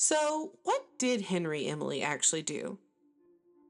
So, what did Henry Emily actually do?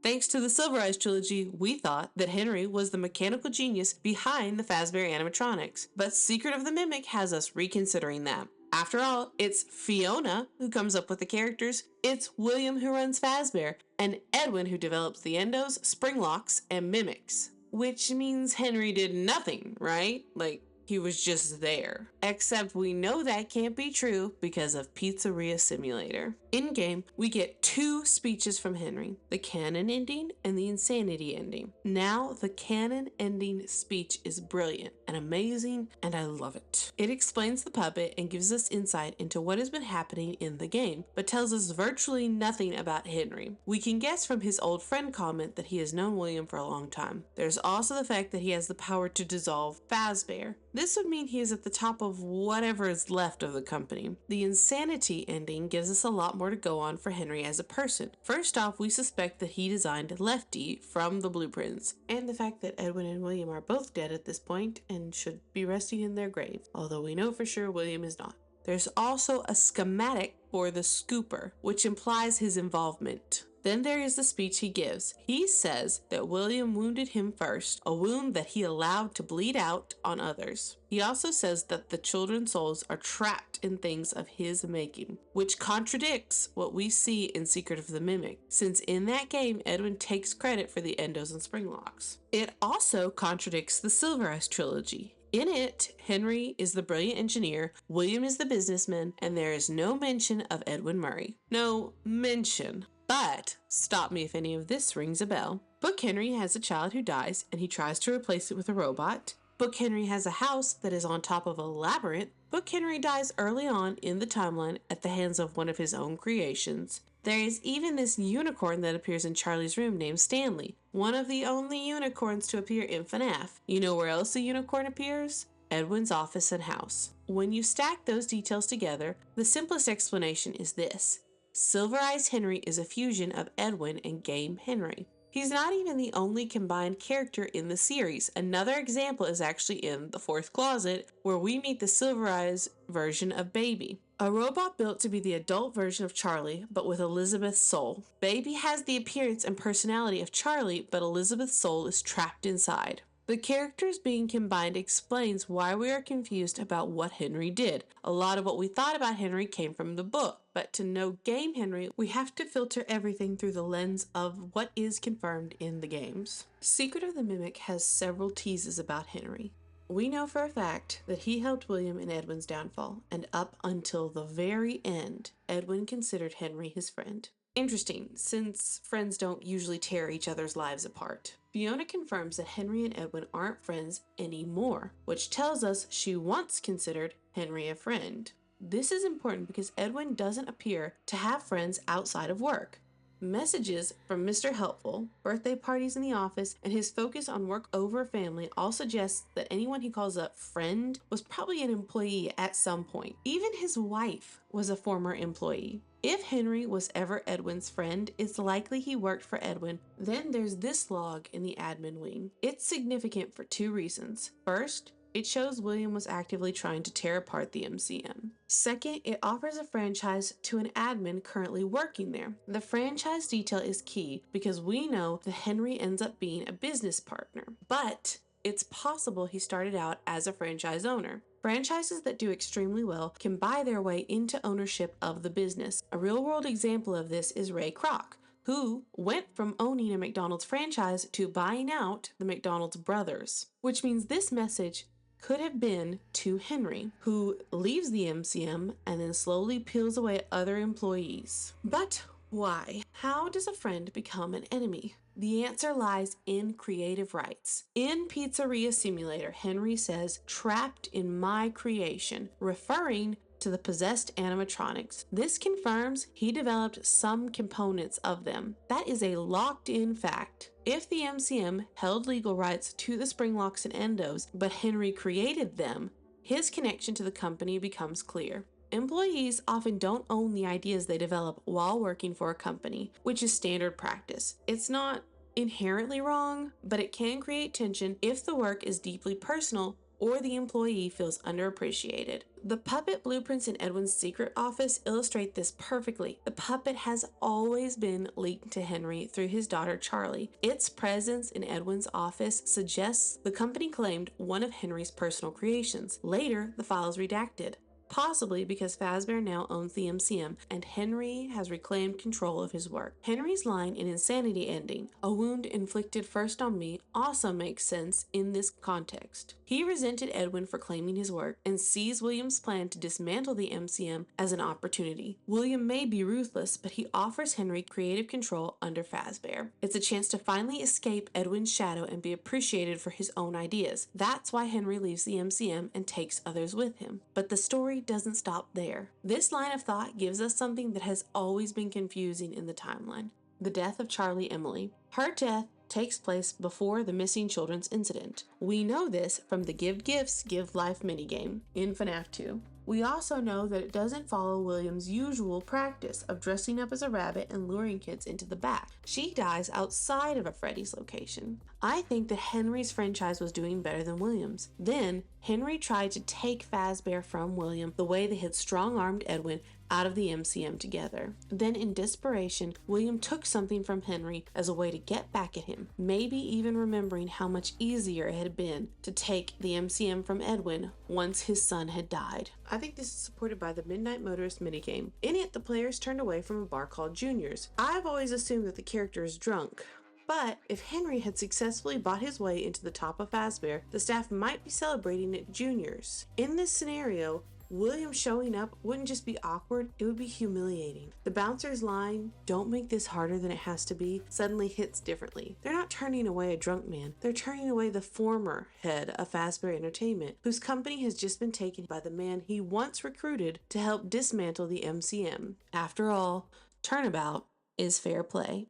Thanks to the Silver Eyes trilogy, we thought that Henry was the mechanical genius behind the Fazbear animatronics, but Secret of the Mimic has us reconsidering that. After all, it's Fiona who comes up with the characters, it's William who runs Fazbear, and Edwin who develops the endos, springlocks, and mimics. Which means Henry did nothing, right? Like, he was just there. Except we know that can't be true because of Pizzeria Simulator. In-game, we get two speeches from Henry, the canon ending and the insanity ending. Now, the canon ending speech is brilliant and amazing, and I love it. It explains the puppet and gives us insight into what has been happening in the game, but tells us virtually nothing about Henry. We can guess from his old friend comment that he has known William for a long time. There's also the fact that he has the power to dissolve Fazbear. This would mean he is at the top of whatever is left of the company. The insanity ending gives us a lot more to go on for Henry as a person. First off, we suspect that he designed Lefty from the blueprints, and the fact that Edwin and William are both dead at this point and should be resting in their grave, although we know for sure William is not. There's also a schematic for the scooper, which implies his involvement. Then there is the speech he gives. He says that William wounded him first, a wound that he allowed to bleed out on others. He also says that the children's souls are trapped in things of his making, which contradicts what we see in Secret of the Mimic, since in that game, Edwin takes credit for the endos and springlocks. It also contradicts the Silver Eyes trilogy. In it, Henry is the brilliant engineer, William is the businessman, and there is no mention of Edwin Murray. No mention. But stop me if any of this rings a bell. Book Henry has a child who dies, and he tries to replace it with a robot. Book Henry has a house that is on top of a labyrinth. Book Henry dies early on in the timeline at the hands of one of his own creations. There is even this unicorn that appears in Charlie's room named Stanley, one of the only unicorns to appear in FNAF. You know where else the unicorn appears? Edwin's office and house. When you stack those details together, the simplest explanation is this. Silver Eyes Henry is a fusion of Edwin and Game Henry. He's not even the only combined character in the series. Another example is actually in The Fourth Closet, where we meet the Silver Eyes version of Baby, a robot built to be the adult version of Charlie, but with Elizabeth's soul. Baby has the appearance and personality of Charlie, but Elizabeth's soul is trapped inside. The characters being combined explains why we are confused about what Henry did. A lot of what we thought about Henry came from the book, but to know Game Henry, we have to filter everything through the lens of what is confirmed in the games. Secret of the Mimic has several teases about Henry. We know for a fact that he helped William in Edwin's downfall, and up until the very end, Edwin considered Henry his friend. Interesting, since friends don't usually tear each other's lives apart. Fiona confirms that Henry and Edwin aren't friends anymore, which tells us she once considered Henry a friend. This is important because Edwin doesn't appear to have friends outside of work. Messages from Mr. Helpful, birthday parties in the office, and his focus on work over family all suggests that anyone he calls a friend was probably an employee at some point. Even his wife was a former employee. If Henry was ever Edwin's friend, it's likely he worked for Edwin. Then there's this log in the admin wing. It's significant for two reasons. First, it shows William was actively trying to tear apart the MCM. Second, it offers a franchise to an admin currently working there. The franchise detail is key because we know that Henry ends up being a business partner, but it's possible he started out as a franchise owner. Franchises that do extremely well can buy their way into ownership of the business. A real-world example of this is Ray Kroc, who went from owning a McDonald's franchise to buying out the McDonald's brothers, which means this message could have been to Henry, who leaves the MCM and then slowly peels away other employees. But why? How does a friend become an enemy? The answer lies in creative rights. In Pizzeria Simulator, Henry says, "trapped in my creation," referring to the possessed animatronics. This confirms he developed some components of them. That is a locked-in fact. If the MCM held legal rights to the springlocks and endos, but Henry created them, his connection to the company becomes clear. Employees often don't own the ideas they develop while working for a company, which is standard practice. It's not inherently wrong, but it can create tension if the work is deeply personal or the employee feels underappreciated. The puppet blueprints in Edwin's secret office illustrate this perfectly. The puppet has always been linked to Henry through his daughter Charlie. Its presence in Edwin's office suggests the company claimed one of Henry's personal creations. Later, the file is redacted, possibly because Fazbear now owns the MCM and Henry has reclaimed control of his work. Henry's line in Insanity ending, "A wound inflicted first on me," also makes sense in this context. He resented Edwin for claiming his work and sees William's plan to dismantle the MCM as an opportunity. William may be ruthless, but he offers Henry creative control under Fazbear. It's a chance to finally escape Edwin's shadow and be appreciated for his own ideas. That's why Henry leaves the MCM and takes others with him. But the story doesn't stop there. This line of thought gives us something that has always been confusing in the timeline: the death of Charlie Emily. Her death takes place before the missing children's incident. We know this from the Give Gifts, Give Life minigame in FNAF 2. We also know that it doesn't follow William's usual practice of dressing up as a rabbit and luring kids into the back. She dies outside of a Freddy's location. I think that Henry's franchise was doing better than William's. Then, Henry tried to take Fazbear from William the way they had strong-armed Edwin out of the MCM together. Then, in desperation, William took something from Henry as a way to get back at him, maybe even remembering how much easier it had been to take the MCM from Edwin once his son had died. I think this is supported by the Midnight Motorist minigame. In it, the players turned away from a bar called Junior's. I've always assumed that the character is drunk, but if Henry had successfully bought his way into the top of Fazbear, the staff might be celebrating at Junior's. In this scenario, William showing up wouldn't just be awkward, it would be humiliating. The bouncer's line, "Don't make this harder than it has to be," suddenly hits differently. They're not turning away a drunk man, they're turning away the former head of Fazbear Entertainment, whose company has just been taken by the man he once recruited to help dismantle the MCM. After all, turnabout is fair play.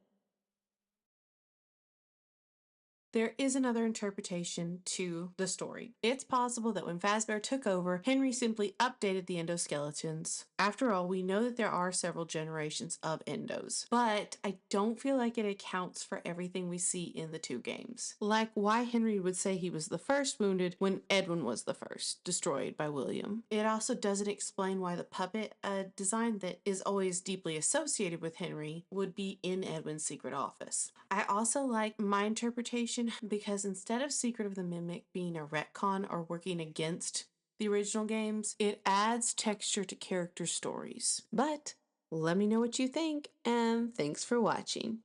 There is another interpretation to the story. It's possible that when Fazbear took over, Henry simply updated the endoskeletons. After all, we know that there are several generations of endos, but I don't feel like it accounts for everything we see in the two games. Like why Henry would say he was the first wounded when Edwin was the first, destroyed by William. It also doesn't explain why the puppet, a design that is always deeply associated with Henry, would be in Edwin's secret office. I also like my interpretation because instead of Secret of the Mimic being a retcon or working against the original games, it adds texture to character stories. But let me know what you think, and thanks for watching.